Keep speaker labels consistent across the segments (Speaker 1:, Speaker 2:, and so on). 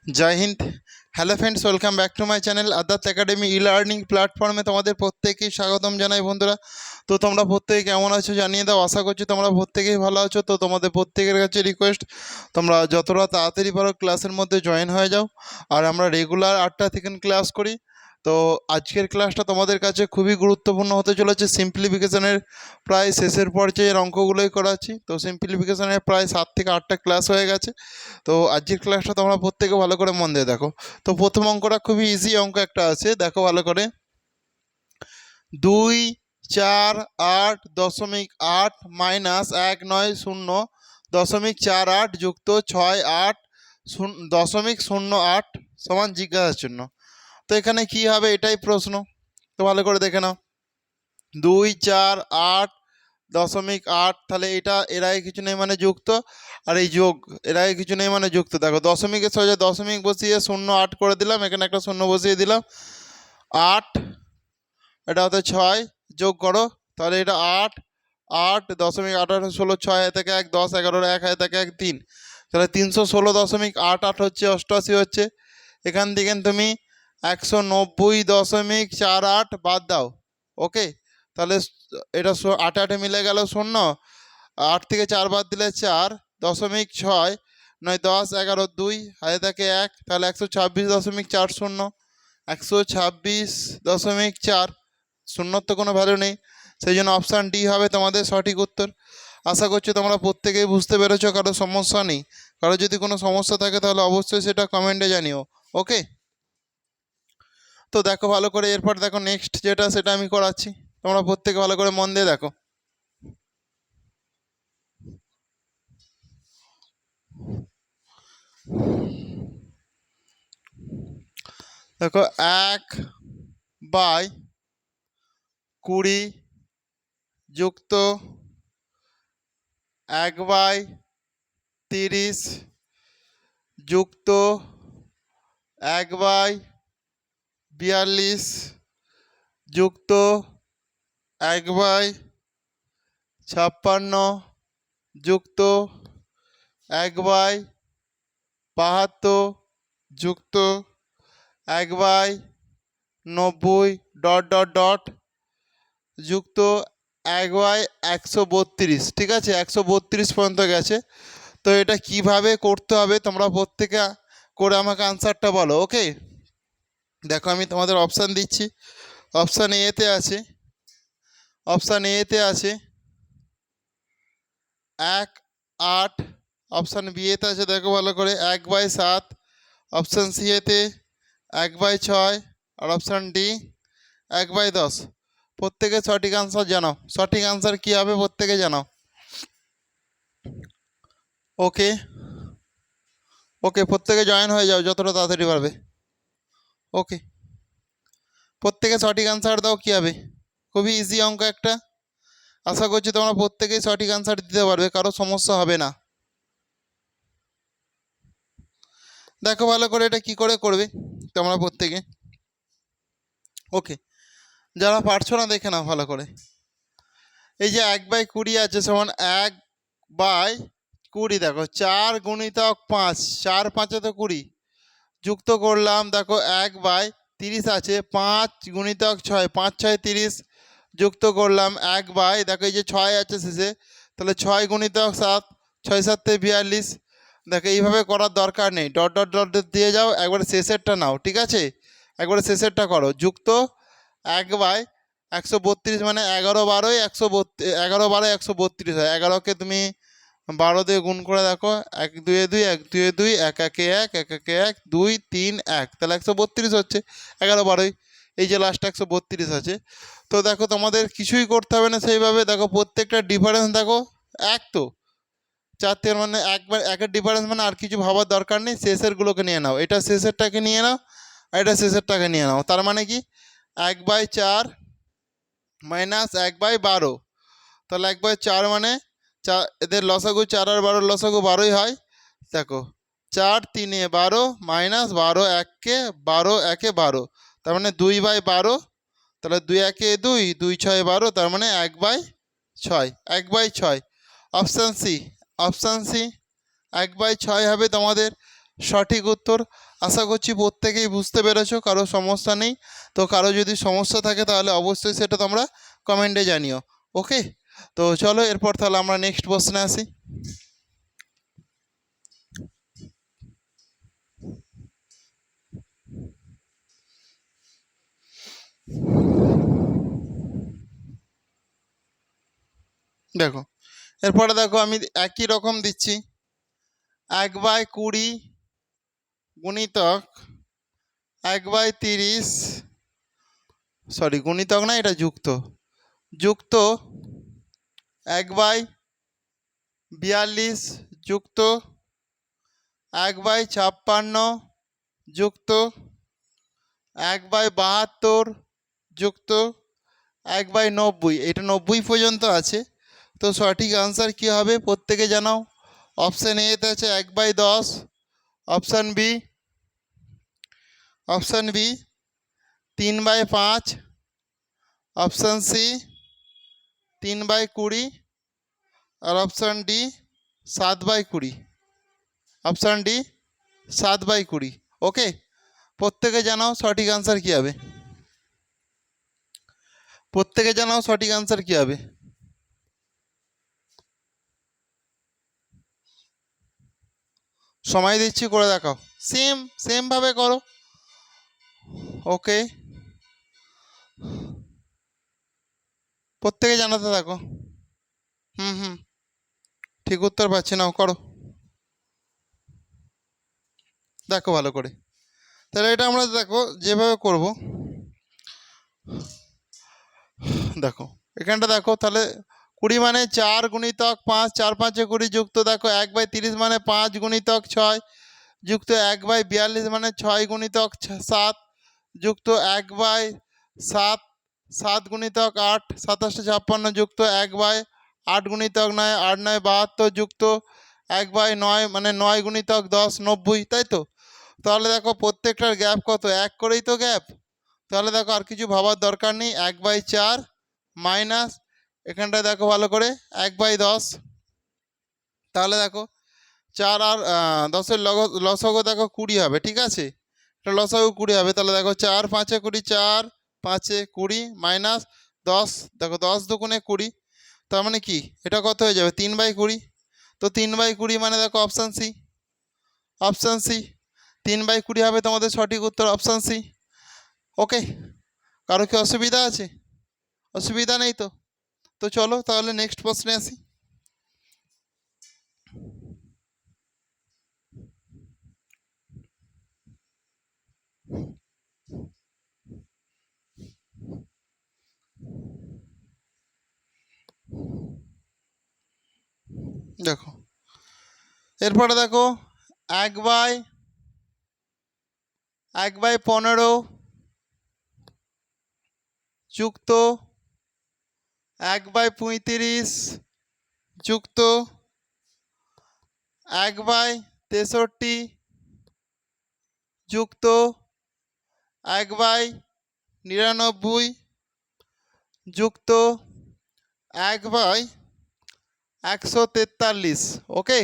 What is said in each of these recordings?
Speaker 1: জয় হিন্দ। Hello friends, welcome back to my channel Adaat academy e learning প্ল্যাটফর্মে তোমাদের প্রত্যেকেই স্বাগতম জানাই বন্ধুরা। তো তোমরা প্রত্যেকে কেমন আছো জানিয়ে দাও। আশা করছি তোমরা প্রত্যেকেই ভালো আছো। তো তোমাদের প্রত্যেকের কাছে রিকোয়েস্ট, তোমরা যতটা তাড়াতাড়ি পারো ক্লাসের মধ্যে জয়েন হয়ে যাও। আর আমরা রেগুলার 8টা থেকে ক্লাস করি। তো আজকের ক্লাসটা তোমাদের কাছে খুবই গুরুত্বপূর্ণ হতে চলেছে। সিম্পলিফিকেশনের প্রায় শেষের পর্যায়ের অঙ্কগুলোই করাচ্ছি। তো সিম্পলিফিকেশনের প্রায় 7 থেকে 8টা ক্লাস হয়ে গেছে। তো আজকের ক্লাসটা তোমরা প্রত্যেকে ভালো করে মন দিয়ে দেখো। তো প্রথম অঙ্কটা খুবই ইজি অঙ্ক একটা আছে, দেখো ভালো করে। 2, 4, 8.8 মাইনাস 1, 9, 0.48 যুক্ত 6, 8.08 সমান জিজ্ঞাসার জন্য। তো এখানে কি হবে এটাই প্রশ্ন। তো ভালো করে দেখে নাও। 2, 4, 8.8, তাহলে এটা এর আগে কিছু নেই মানে যুক্ত, আর এই যোগ এর আগে কিছু নেই মানে যুক্ত। দেখো দশমিকের সোজা দশমিক বসিয়ে 0, 8 করে দিলাম, এখানে একটা 0 বসিয়ে দিলাম। 8, এটা হচ্ছে 6, যোগ করো। তাহলে এটা 8, 8.8, 16, 6 থেকে 1, 10, 11, 1 থেকে 1, 3, তাহলে 316.88 হচ্ছে, 88 হচ্ছে। এখান থেকে তুমি 190.48 বাদ দাও। ওকে, তাহলে এটা 8 মিলে গেল 0, 8 থেকে 4 বাদ দিলে 4, 0.6, 9, 10, 11, 2 হাতে থাকে 1, তাহলে 126.40, 126.4, শূন্যর তো কোনো ভ্যালু নেই, সেই জন্য অপশান ডি হবে তোমাদের সঠিক উত্তর। আশা করছি তোমরা প্রত্যেকেই বুঝতে পেরেছো, কারো সমস্যা নেই। কারো যদি কোনো সমস্যা থাকে তাহলে অবশ্যই সেটা কমেন্টে জানিও। ওকে, তো দেখো ভালো করে, এরপর দেখো নেক্সট যেটা সেটা আমি করাচ্ছি, তোমরা প্রত্যেকে ভালো করে মন দিয়ে দেখো। দেখো 1/20 যুক্ত 1/30 যুক্ত 1/42 যুক্ত 1/56 যুক্ত 1/72 যুক্ত 1/90 ডট ডট ডট যুক্ত 1/132। ঠিক আছে, 132 পর্যন্ত গেছে। তো এটা কিভাবে করতে হবে তোমরা প্রত্যেকে করে আমাকে আনসারটা বলো। ওকে, দেখো আমি তোমাদের অপশান দিচ্ছি। অপশান এতে আছে, অপশান এতে আছে 1/8, অপশান বি এতে আছে দেখো ভালো করে 1/7, অপশান সি এতে 1/6, আর অপশান ডি 1/10। প্রত্যেকে সঠিক আনসার জানাও। সঠিক আনসার কী হবে প্রত্যেকে জানাও। ওকে ওকে, প্রত্যেকে জয়েন হয়ে যাও যতটা তাড়াতাড়ি পারবে। ওকে, প্রত্যেকে সঠিক আনসার দাও, কী হবে। খুবই ইজি অঙ্ক একটা। আশা করছি তোমরা প্রত্যেকেই সঠিক আনসার দিতে পারবে, কারো সমস্যা হবে না। দেখো ভালো করে এটা কি করে করবে তোমরা প্রত্যেকে। ওকে, যারা পারছো না দেখে নাও ভালো করে। এই যে 1/20 আছে সমান 1/20, দেখো 4 গুণিতক 5, 4 5 তো 20, যুক্ত করলাম দেখো 1/30 আছে 5 গুণিতক 6, 5 6 30, যুক্ত করলাম 1/, দেখো এই যে 6 আছে শেষে, তাহলে 6 গুণিতক 7, 6 7 42। দেখো এইভাবে করার দরকার নেই, ডট ডট ডট দিয়ে যাও, একবারে শেষেরটা নাও। ঠিক আছে, একবারে শেষেরটা করো। যুক্ত 1/132 মানে 11/12 11/12 132 হয়। 11কে তুমি 12 দিয়ে গুণ করে দেখো, 1 2 2, 1 2 2, 1 1 1, 1 1 1, 2 3 1, তাহলে 132 হচ্ছে। 11/12, এই যে লাস্ট 132 আছে। তো দেখো তোমাদের কিছুই করতে হবে না সেইভাবে। দেখো প্রত্যেকটা ডিফারেন্স দেখো এক, তো 4 থেকে মানে একবার একের ডিফারেন্স মানে আর কিছু ভাবার দরকার নেই। শেষেরগুলোকে নিয়ে নাও, এটা শেষেরটাকে নিয়ে নাও, আর এটা শেষেরটাকে নিয়ে নাও। তার মানে কি 1/4 মাইনাস 1/12, তাহলে 1/4 মানে এদের লসাগু 4 আর 12 লসাগু 12ই হয়। দেখো 4 3 12 মাইনাস 12 1 12 1 12, তার মানে 2/12, তাহলে 2 1 2, 2 6 12, তার মানে 1/6, 1/6। অপশান সি, অপশান সি 1/6 হবে তোমাদের। সঠিক উত্তর। আশা করছি প্রত্যেকেই বুঝতে পেরেছো, কারো সমস্যা নেই। তো কারো যদি সমস্যা থাকে তাহলে অবশ্যই সেটা তোমরা কমেন্টে জানিও। ওকে, তো চলো এরপর তাহলে আমরা নেক্সট প্রশ্নে আসি। দেখো এরপরে দেখো আমি একই রকম দিচ্ছি, 1/20 গুণিতক 1/30, সরি গুণিতক না, এটা যুক্ত, যুক্ত 1/42 যুক্ত 1/56 যুক্ত 1/72 যুক্ত 1/90। এটা 90 পর্যন্ত আছে। তো সঠিক আনসার কী হবে প্রত্যেকে জানাও। অপশান এতে আছে 1/10, অপশান বি 3/5, অপশান সি 3/20, আর অপশান ডি 7/20। Option D 7/20। ওকে, প্রত্যেকে জানাও সঠিক আনসার কী হবে, প্রত্যেকে জানাও সঠিক আনসার কী হবে। সময় দিচ্ছি, করে দেখাও, সেমভাবে করো। ওকে, প্রত্যেকে জানাতে থাকো। হুম, ঠিক উত্তর পাচ্ছি না, করো, দেখো ভালো করে। তাহলে এটা আমরা দেখো যেভাবে করব, দেখো এখানটা দেখো তাহলে 20 মানে 4 গুণিতক 5, 4 5 20 যুক্ত দেখো 1/30 মানে 5 গুণিতক 6 যুক্ত 1/42 মানে 6 গুণিতক 7 যুক্ত 1/7, 7 গুণিতক 8, 27 যুক্ত 1/8 গুণিতক 9, 8 9 72 যুক্ত 1/9 মানে 9 গুণিতক 10, 90, তাই তো। তাহলে দেখো প্রত্যেকটার গ্যাপ কত, 1 করেই তো গ্যাপ। তাহলে দেখো আর কিছু ভাবার দরকার নেই, 1/4 মাইনাস এখানটায় দেখো ভালো করে 1/10। তাহলে দেখো 4 আর 10-এর লসাগু দেখো 20 হবে, ঠিক আছে, এটা লসাগু 20 হবে। তাহলে দেখো 4 5 20, 4 5 20 মাইনাস 10, দেখো 10 দুগুণে 20, তার মানে কি এটা কত হয়ে যাবে 3/20। তো 3/20 মানে দেখো অপশান সি, অপশান সি 3/20 হবে তোমাদের সঠিক উত্তর, অপশান সি। ওকে, কারো কি অসুবিধা আছে? অসুবিধা নেই তো। তো চলো তাহলে নেক্সট প্রশ্নে আসি। দেখো এরপরে দেখো 1/15 যুক্ত 1/35 যুক্ত 1/63 যুক্ত 1/99 যুক্ত 1/143। ওকে,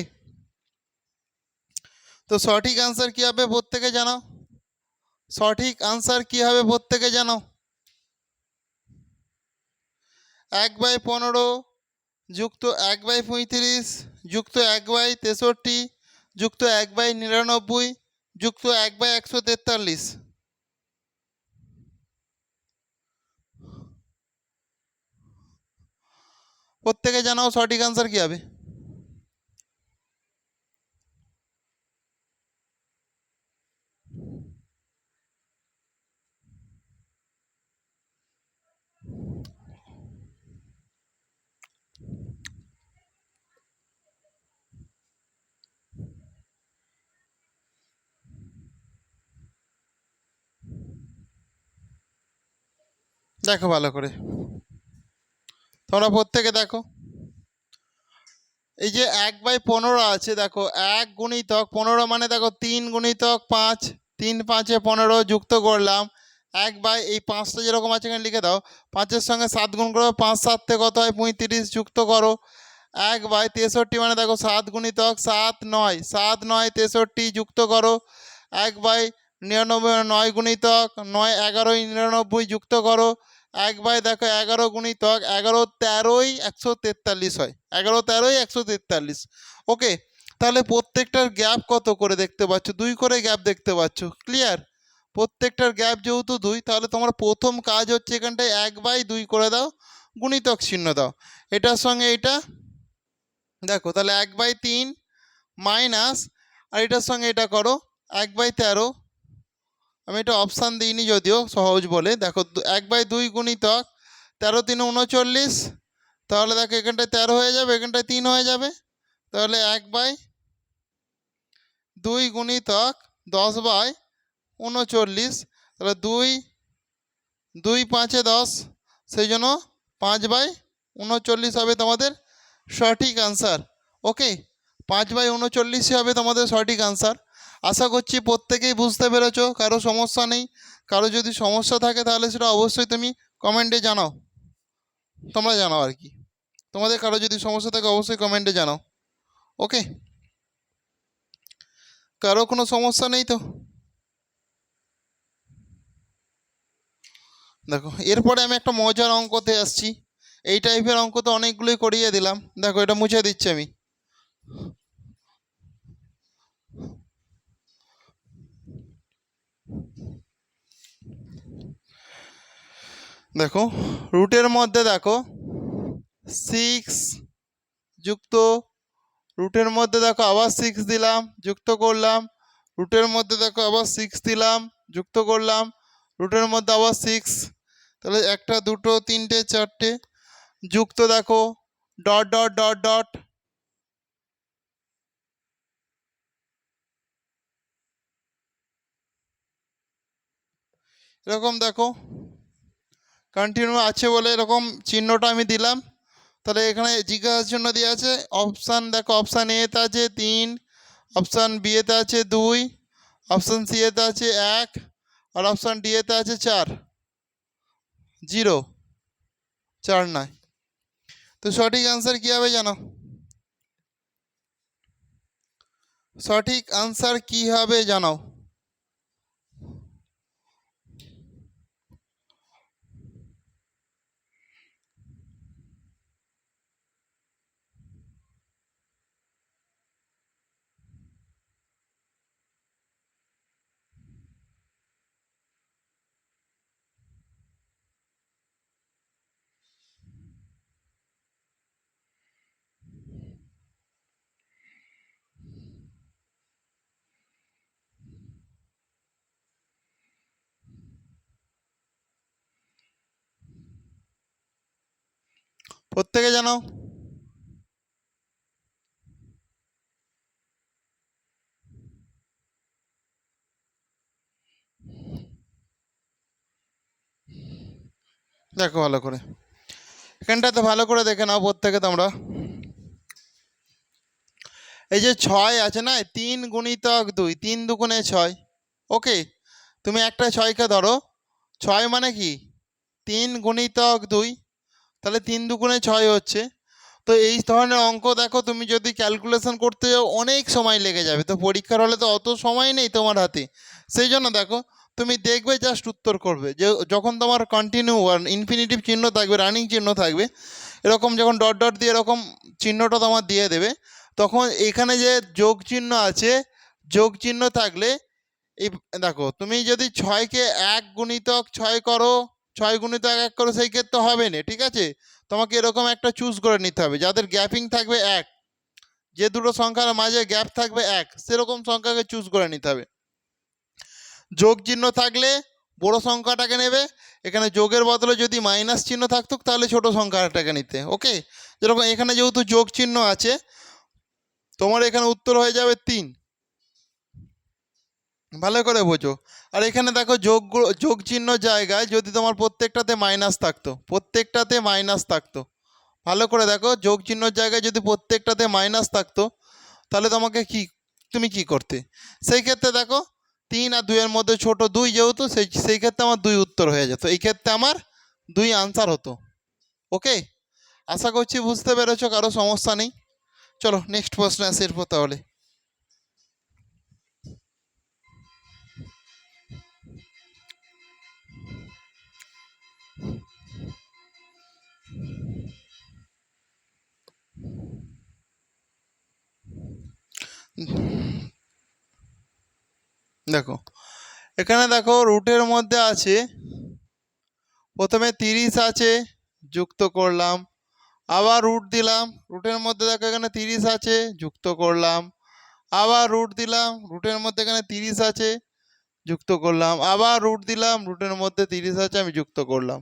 Speaker 1: তো সঠিক আনসার কী হবে প্রত্যেকে জানাও, সঠিক আনসার কী হবে প্রত্যেকে জানাও। 1/15 যুক্ত 1/35 যুক্ত 1/63 যুক্ত 1/99 যুক্ত 1/143। প্রত্যেকে জানাও সঠিক আনসার কী হবে। দেখো ভালো করে, তোমরা প্রত্যেকে দেখো, এই যে 1/15 আছে, দেখো 1 গুণিতক 15 মানে দেখো 3 গুণিতক 5, 3 5 15 যুক্ত করলাম 1/, এই 5টা যেরকম আছে এখানে লিখে দাও, 5-এর সঙ্গে 7 গুণ করো, 5 7 কত হয় 35 যুক্ত করো 1/63 মানে দেখো 7 গুণিতক 7 9, 7 9 63 যুক্ত করো। 1/99 9 গুণিতক 9 11 99 যুক্ত করো। 1/দেখো 11 গুণিতক 11 13 143 হয়, 11 13 143। ওকে, তাহলে প্রত্যেকটার গ্যাপ কত করে দেখতে পাচ্ছ? 2 করে গ্যাপ দেখতে পাচ্ছ। ক্লিয়ার? প্রত্যেকটার গ্যাপ যেহেতু 2, তাহলে তোমার প্রথম কাজ হচ্ছে এখানটায় 1/2 করে দাও, গুণিতক চিহ্ন দাও। এটার সঙ্গে এটা দেখো, তাহলে 1/3 মাইনাস, আর এটার সঙ্গে এটা করো 1/13। আমি এটা অপশান দিইনি যদিও সহজ বলে। দেখো 1/2 গুণিতক 13 3 39, তাহলে দেখো এখানটায় 13 হয়ে যাবে, এখানটায় 3 হয়ে যাবে। তাহলে 1/2 গুণিতক 10/39, তাহলে 2 2 5 10, সেই জন্য 5/39 হবে তোমাদের সঠিক আনসার। ওকে, 5/39 হবে তোমাদের সঠিক আনসার। আশা করছি প্রত্যেকেই বুঝতে পেরেছো, কারো সমস্যা নেই। কারো যদি সমস্যা থাকে তাহলে সেটা অবশ্যই তুমি কমেন্টে জানাও, তোমরা জানাও আর কি। তোমাদের কারো যদি সমস্যা থাকে অবশ্যই কমেন্টে জানাও। ওকে, কারো কোনো সমস্যা নেই তো? দেখো এরপরে আমি একটা মজার অঙ্কতে আসছি। এই টাইপের অঙ্ক তো অনেকগুলোই করিয়ে দিলাম। দেখো এটা মুছে দিচ্ছি আমি। দেখো রুটের মধ্যে দেখো 6 যুক্ত, রুটের মধ্যে দেখো আবার 6 দিলাম, যুক্ত করলাম। রুটের মধ্যে দেখো আবার 6 দিলাম, যুক্ত করলাম। রুটের মধ্যে আবার 6, তাহলে 1 2 3 4 যুক্ত। দেখো ডট ডট ডট ডট, এরকম দেখো কন্টিনিউ আছে বলে এরকম চিহ্নটা আমি দিলাম। তাহলে এখানে জিজ্ঞাসার জন্য দেওয়া আছে অপশান। দেখো অপশান এতে আছে 3, অপশান বি এতে আছে 2, অপশান সি এতে আছে 1, আর অপশান ডি এতে আছে 4 0 4 নয়। তো সঠিক আনসার কী হবে জানো? সঠিক আনসার কী হবে জানাও? প্রত্যেকে জানাও। দেখো ভালো করে, এখানটাতে ভালো করে দেখে নাও প্রত্যেকে তোমরা। এই যে 6 আছে না, 3 গুণিতক 2, 3 দুগুণে 6। ওকে, তুমি একটা 6কে ধরো, 6 মানে কি 3 গুণিতক 2, তাহলে 3 দুগুণে 6 হচ্ছে। তো এই ধরনের অঙ্ক দেখো তুমি যদি ক্যালকুলেশন করতে যাও অনেক সময় লেগে যাবে। তো পরীক্ষার হলে তো অত সময় নেই তোমার হাতে। সেই জন্য দেখো তুমি দেখবে জাস্ট উত্তর করবে। যে যখন তোমার কন্টিনিউ ইনফিনিটিভ চিহ্ন থাকবে, রানিং চিহ্ন থাকবে, এরকম যখন ডট ডট দিয়ে এরকম চিহ্নটা তোমার দিয়ে দেবে, তখন এখানে যে যোগ চিহ্ন আছে, যোগ চিহ্ন থাকলে এই দেখো তুমি যদি 6কে 1 গুণিতক 6 করো, 6 গুণিতক 1 করো, সেই ক্ষেত্রে হবে না। ঠিক আছে, তোমাকে এরকম একটা চুজ করে নিতে হবে যাদের গ্যাপিং থাকবে 1, যে দুটো সংখ্যার মাঝে গ্যাপ থাকবে 1, সেরকম সংখ্যাকে চুজ করে নিতে হবে। যোগ চিহ্ন থাকলে বড় সংখ্যাটাকে নেবে, এখানে যোগের বদলে যদি মাইনাস চিহ্ন থাকতো তাহলে ছোট সংখ্যাটাকে নিতে। ওকে, যেরকম এখানে যেহেতু যোগ চিহ্ন আছে, তোমার এখানে উত্তর হয়ে যাবে 3। ভালো করে বোঝো। আর এখানে দেখো যোগ চিহ্ন জায়গায় যদি তোমার প্রত্যেকটাতে মাইনাস থাকতো, প্রত্যেকটাতে মাইনাস থাকতো, ভালো করে দেখো যোগ চিহ্নর জায়গায় যদি প্রত্যেকটাতে মাইনাস থাকতো, তাহলে তোমাকে তুমি কি করতে? সেই ক্ষেত্রে দেখো 3 আর 2 এর মধ্যে ছোট 2 যেহেতু, সেই ক্ষেত্রে আমার 2 উত্তর হয়ে যেত। এই ক্ষেত্রে আমার 2 আনসার হতো। ওকে, আশা করছি বুঝতে পেরেছো, কারো সমস্যা নেই। চলো নেক্সট প্রশ্নে আসি এরপর তাহলে। দেখো এখানে দেখো রুটের মধ্যে আছে, প্রথমে 30 আছে, যুক্ত করলাম, আবার রুট দিলাম, রুটের মধ্যে দেখো এখানে 30 আছে, যুক্ত করলাম, আবার রুট দিলাম, রুটের মধ্যে এখানে 30 আছে, যুক্ত করলাম, আবার রুট দিলাম, রুটের মধ্যে 30 আছে, আমি যুক্ত করলাম।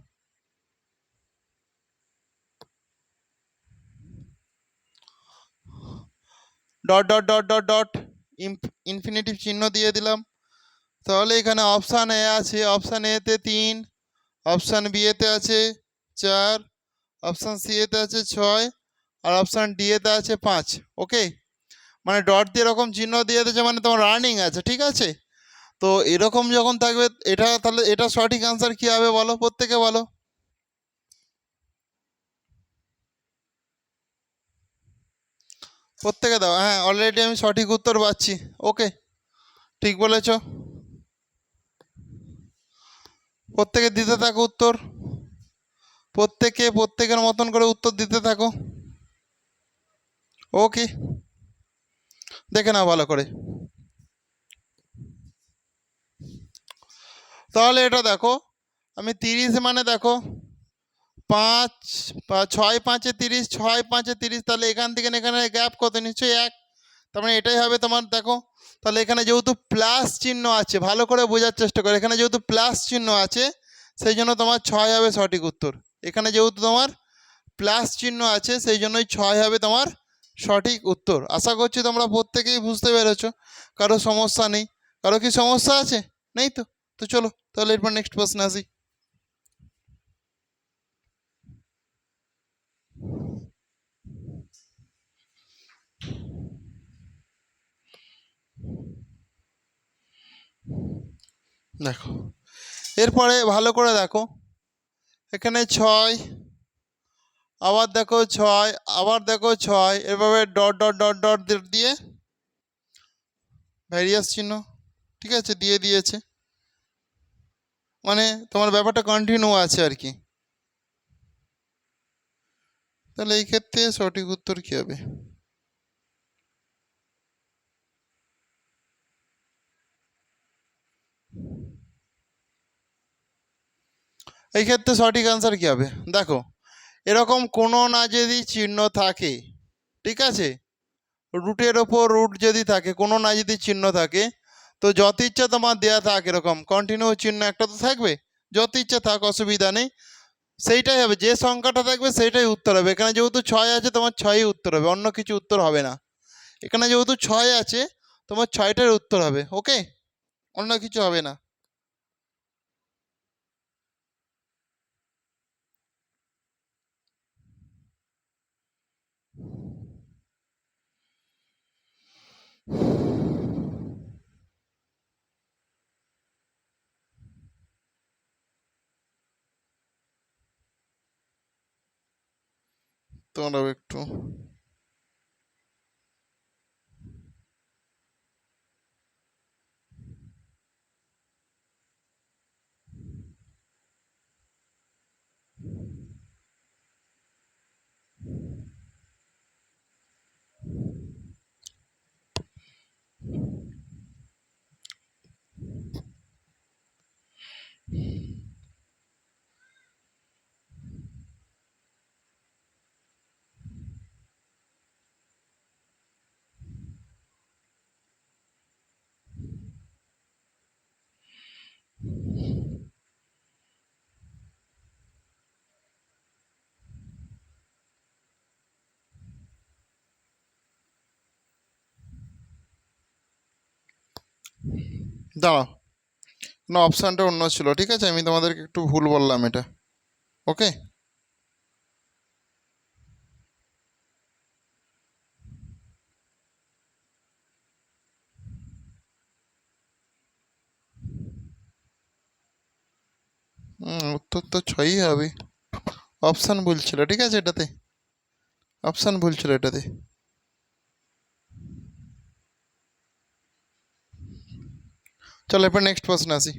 Speaker 1: Dot dot dot dot dot infinitive চিহ্ন দিয়ে দিলাম। তাহলে এখানে অপশান এ আছে, অপশান এতে 3, অপশান বি এতে আছে 4, অপশান সি এতে আছে 6, আর অপশান ডি এতে আছে 5। ওকে, মানে ডট দিয়ে এরকম চিহ্ন দিয়ে দিয়েছে, মানে তোমার রানিং আছে, ঠিক আছে। তো এরকম যখন থাকবে এটা, তাহলে এটা সঠিক আনসার কি হবে বলো, প্রত্যেকে বলো। প্রত্যেকে দাও। হ্যাঁ, অলরেডি আমি সঠিক উত্তর পাচ্ছি। ওকে, ঠিক বলেছো। প্রত্যেকে দিতে থাকো উত্তর, প্রত্যেকের মতন করে উত্তর দিতে থাকো। ওকে, দেখে নাও ভালো করে। তাহলে এটা দেখো, আমি 30 মানে দেখো 5, 6 5 30, 6 5 30, তাহলে এখান থেকে এখানে গ্যাপ কত, নিশ্চয়ই 1। তার মানে এটাই হবে তোমার। দেখো তাহলে এখানে যেহেতু প্লাস চিহ্ন আছে, ভালো করে বোঝার চেষ্টা করো, এখানে যেহেতু প্লাস চিহ্ন আছে সেই জন্য তোমার 6 হবে সঠিক উত্তর। এখানে যেহেতু তোমার প্লাস চিহ্ন আছে সেই জন্যই 6 হবে তোমার সঠিক উত্তর। আশা করছি তোমরা প্রত্যেকেই বুঝতে পেরেছো, কারো সমস্যা নেই। কারো কি সমস্যা আছে? নেই তো? তো চলো তাহলে এরপর নেক্সট প্রশ্ন আসি। দেখো এরপরে ভালো করে দেখো, এখানে 6, আবার দেখো 6, আবার দেখো 6, এভাবে ডট ডট ডট ডট দিয়ে ভ্যারিয়াস চিহ্ন, ঠিক আছে, দিয়ে দিয়েছে, মানে তোমার ব্যাপারটা কন্টিনিউ আছে আর কি। তাহলে এই ক্ষেত্রে সঠিক উত্তর কী হবে? এই ক্ষেত্রে সঠিক আনসার কী হবে? দেখো এরকম কোনো না যদি চিহ্ন থাকে, ঠিক আছে, রুটের ওপর রুট যদি থাকে, কোনো না যদি চিহ্ন থাকে, তো যত ইচ্ছা তোমার দেওয়া থাক এরকম কন্টিনিউ চিহ্ন একটা তো থাকবে, যত ইচ্ছা থাক, অসুবিধা নেই, সেইটাই হবে, যে সংখ্যাটা থাকবে সেইটাই উত্তর হবে। এখানে যেহেতু 6 আছে তোমার 6ই উত্তর হবে, অন্য কিছু উত্তর হবে না। এখানে যেহেতু 6 আছে তোমার 6টার উত্তর হবে। ওকে, অন্য কিছু হবে না। তোমরাও একটু দাঁড়াও, না অপশানটা অন্য ছিল, ঠিক আছে, আমি তোমাদেরকে একটু ভুল বললাম এটা। ওকে, উত্তর তো 6ই হবে, অপশান বলছিল, ঠিক আছে এটাতে। অপশান ভুল ছিল এটাতে। চলো এরপর নেক্সট প্রশ্ন আসি।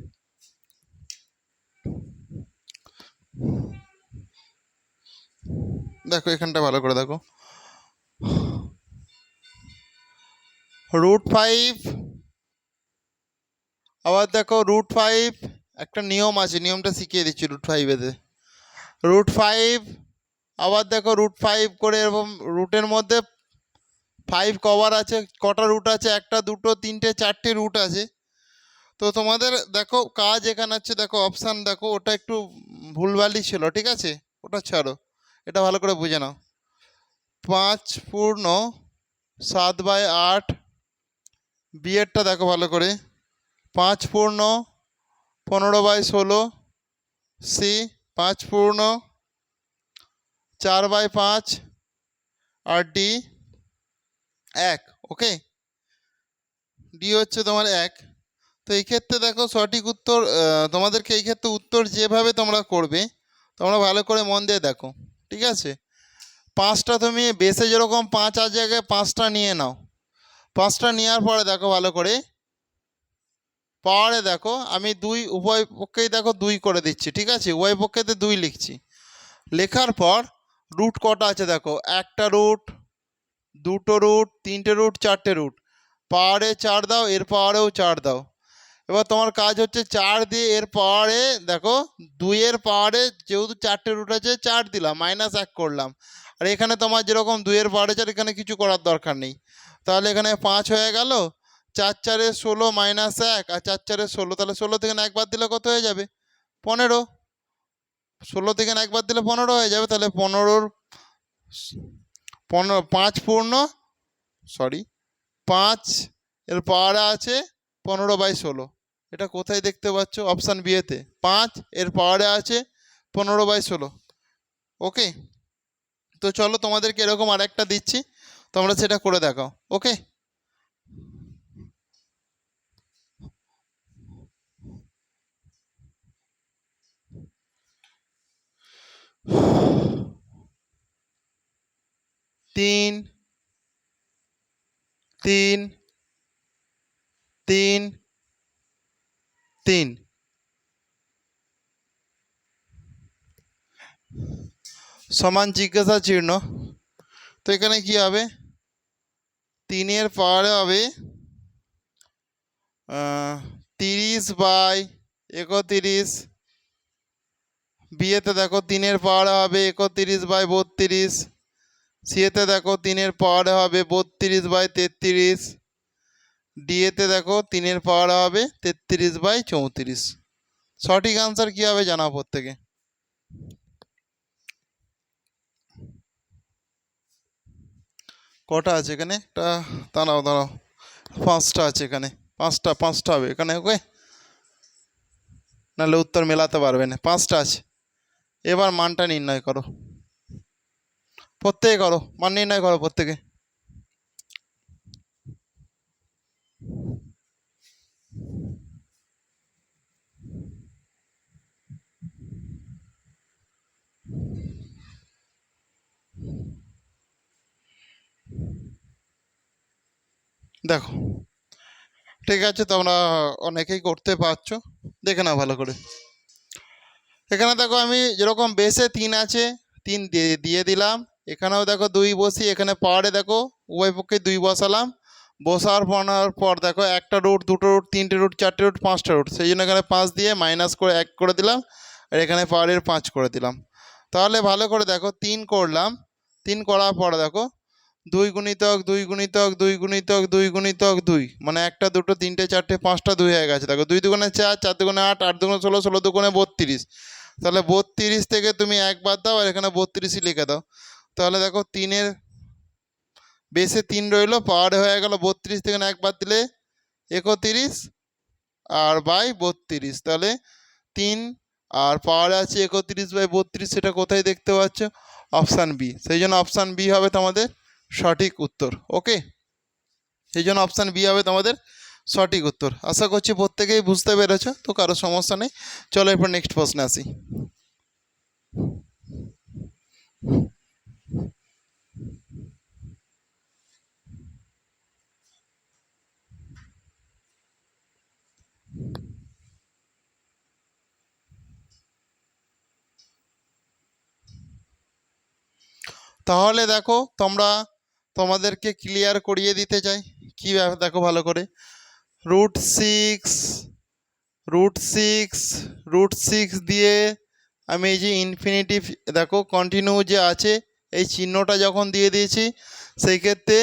Speaker 1: দেখো এখানটা ভালো করে দেখো, √5, আবার দেখো √5 একটা নিয়ম আছে, নিয়মটা শিখিয়ে দিচ্ছি √5-এতে। √5, আবার দেখো √5 করে এরকম রুটের মধ্যে 5 কভার আছে, কটা রুট আছে, একটা দুটো তিনটে চারটে রুট আছে। তো তোমাদের দেখো কাজ এখানে আছে, দেখো অপশান দেখো, ওটা একটু ভুলভালই ছিল, ঠিক আছে, ওটা ছাড়ো, এটা ভালো করে বুঝে নাও। 5 পূর্ণ 7/8, বিয়েরটা দেখো ভালো করে, 5 পূর্ণ 15/16, সি 5 পূর্ণ 4/5, আর ডি 1। ওকে, ডি হচ্ছে তোমার 1। তো এই ক্ষেত্রে দেখো সঠিক উত্তর, তোমাদেরকে এই ক্ষেত্রে উত্তর যেভাবে তোমরা করবে, তোমরা ভালো করে মন দিয়ে দেখো, ঠিক আছে। 5টা তুমি বেসে যেরকম 5 আছে জায়গায় 5টা নিয়ে নাও, 5টা নেওয়ার পরে দেখো ভালো করে পাওয়ারে দেখো আমি উভয় পক্ষেই দেখো 2 করে দিচ্ছি, ঠিক আছে, উভয় পক্ষেতে 2 লিখছি। লেখার পর রুট কটা আছে দেখো, একটা রুট, দুটো রুট, তিনটে রুট, চারটে রুট, পাওয়ারে 4 দাও, এর পাওয়ারেও 4 দাও। এবার তোমার কাজ হচ্ছে 4 দিয়ে এর পাওয়ারে দেখো 2-এর পাওয়ারে যেহেতু 4টে রুট আছে 4 দিলাম, -1 করলাম। আর এখানে তোমার যেরকম 2-এর পাওয়ারে 4, এখানে কিছু করার দরকার নেই। তাহলে এখানে 5 হয়ে গেল, 4 4 16 -1 আর 4 4 16, তাহলে 16 থেকে 1 বাদ দিলে কত হয়ে যাবে? 15। 16 থেকে 1 বাদ দিলে 15 হয়ে যাবে। তাহলে 5 পূর্ণ 5 এর পাওয়ারে আছে 15/16। এটা কোথায় দেখতে পাচ্ছ? অপশান বিয়েতে 5 এর পাওয়ারে আছে 15/16। ওকে, তো চলো তোমাদেরকে এরকম আরেকটা দিচ্ছি, তোমরা সেটা করে দেখাও। ওকে, তিন 3 3 3 সমান জিজ্ঞাসা চিহ্ন। তো এখানে কি হবে? 3-এর পাওয়ারে হবে 30/31। বিয়েতে দেখো 3-এর পাওয়ারে হবে 31/32। সিয়েতে দেখো 3-এর পাওয়ারে হবে 32/33। ডিএতে দেখো 3-এর পাওয়ারে হবে 33/34। সঠিক আনসার কী হবে জানাও প্রত্যেকে। কটা আছে এখানে? একটা দাঁড়াও 5টা আছে এখানে, 5টা হবে এখানে। ওকে, নাহলে উত্তর মেলাতে পারবে না। 5টা আছে। এবার মানটা নির্ণয় করো, প্রত্যেকে করো, মান নির্ণয় করো প্রত্যেকে। দেখো ঠিক আছে, তোমরা অনেকেই করতে পারছো, দেখে নাও ভালো করে। এখানে দেখো আমি যেরকম বেসে 3 আছে 3 দিয়ে দিলাম, এখানেও দেখো 2 বসি, এখানে পাওয়ারে দেখো উভয় পক্ষে 2 বসালাম। বসার পর দেখো একটা রুট, দুটো রুট, তিনটে রুট, চারটে রুট, 5টা রুট, সেই জন্য এখানে 5 দিয়ে মাইনাস করে 1 করে দিলাম, আর এখানে পাওয়ারের 5 করে দিলাম। তাহলে ভালো করে দেখো 3 করলাম, 3 করার পরে দেখো 2 গুণিতক 2 গুণিতক 2 গুণিতক 2 গুণিতক 2, মানে একটা দুটো তিনটে চারটে 5টা 2 হয়ে গেছে। দেখো 2 দুগুণে 4, 4 দুগুণে 8, 8 দুগুণে 16, 16 দুগুণে 32। তাহলে 32 থেকে তুমি 1 বাদ দাও, আর এখানে 32ই লিখে দাও। তাহলে দেখো 3-এর বেসে 3 রইলো, পাওয়ারে হয়ে গেল 32 থেকে 1 বাদ দিলে 31 আর বাই 32। তাহলে 3 আর পাওয়ারে আছে 31/32, সেটা কোথায় দেখতে পাচ্ছ? Option B. সেই জন্য অপশান বি হবে তোমাদের সঠিক উত্তর। ওকে, সেই জন্য অপশান বি হবে তোমাদের সঠিক উত্তর। আশা করছি প্রত্যেকেই বুঝতে পেরেছ, তো কারো সমস্যা নেই। চলো এরপর নেক্সট প্রশ্নে আসি। তাহলে দেখো তোমাদেরকে ক্লিয়ার করিয়ে দিতে চাই কি দেখো ভালো করে √6 √6 দিয়ে আমি এই যে ইনফিনিটিভ দেখো কন্টিনিউ যে আছে এই চিহ্নটা যখন দিয়ে দিয়েছি সেই ক্ষেত্রে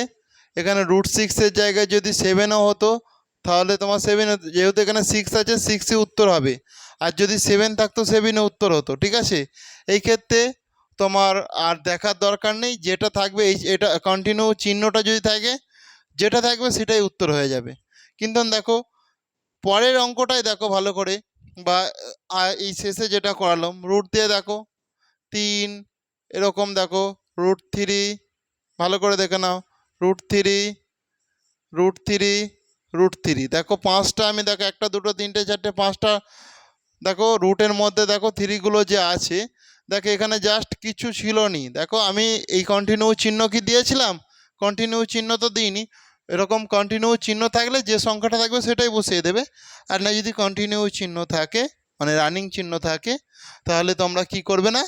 Speaker 1: এখানে √6-এর জায়গায় যদি 7ও হতো তাহলে তোমার 7 যেহেতু এখানে 6 আছে 6ই উত্তর হবে, আর যদি 7 থাকতো 7ও উত্তর হতো। ঠিক আছে, এই ক্ষেত্রে তোমার আর দেখার দরকার নেই, যেটা থাকবে এটা কন্টিনিউ চিহ্নটা যদি থাকে যেটা থাকবে সেটাই উত্তর হয়ে যাবে। কিন্তু দেখো পরের অঙ্কটাই দেখো ভালো করে, বা এই শেষে যেটা করালাম রুট দিয়ে দেখো 3 এরকম দেখো √3 ভালো করে দেখে নাও √3 দেখো 5টা আমি দেখো 1 2 3 4 5টা দেখো রুটের মধ্যে দেখো 3গুলো যে আছে দেখো এখানে জাস্ট কিছু ছিল নি। দেখো আমি এই কন্টিনিউ চিহ্ন কি দিয়েছিলাম? কন্টিনিউ চিহ্ন তো দিইনি। এরকম কন্টিনিউ চিহ্ন থাকলে যে সংখ্যাটা থাকবে সেটাই বসিয়ে দেবে, আর না যদি কন্টিনিউ চিহ্ন থাকে মানে রানিং চিহ্ন থাকে তাহলে তোমরা কি করবে না,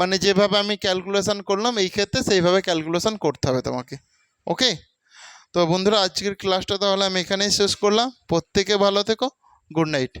Speaker 1: মানে যেভাবে আমি ক্যালকুলেশন করলাম এই ক্ষেত্রে সেইভাবে ক্যালকুলেশন করতে হবে তোমাকে। ওকে, তো বন্ধুরা আজকের ক্লাসটা তাহলে আমি এখানেই শেষ করলাম। প্রত্যেকে ভালো থেকো, গুড নাইট।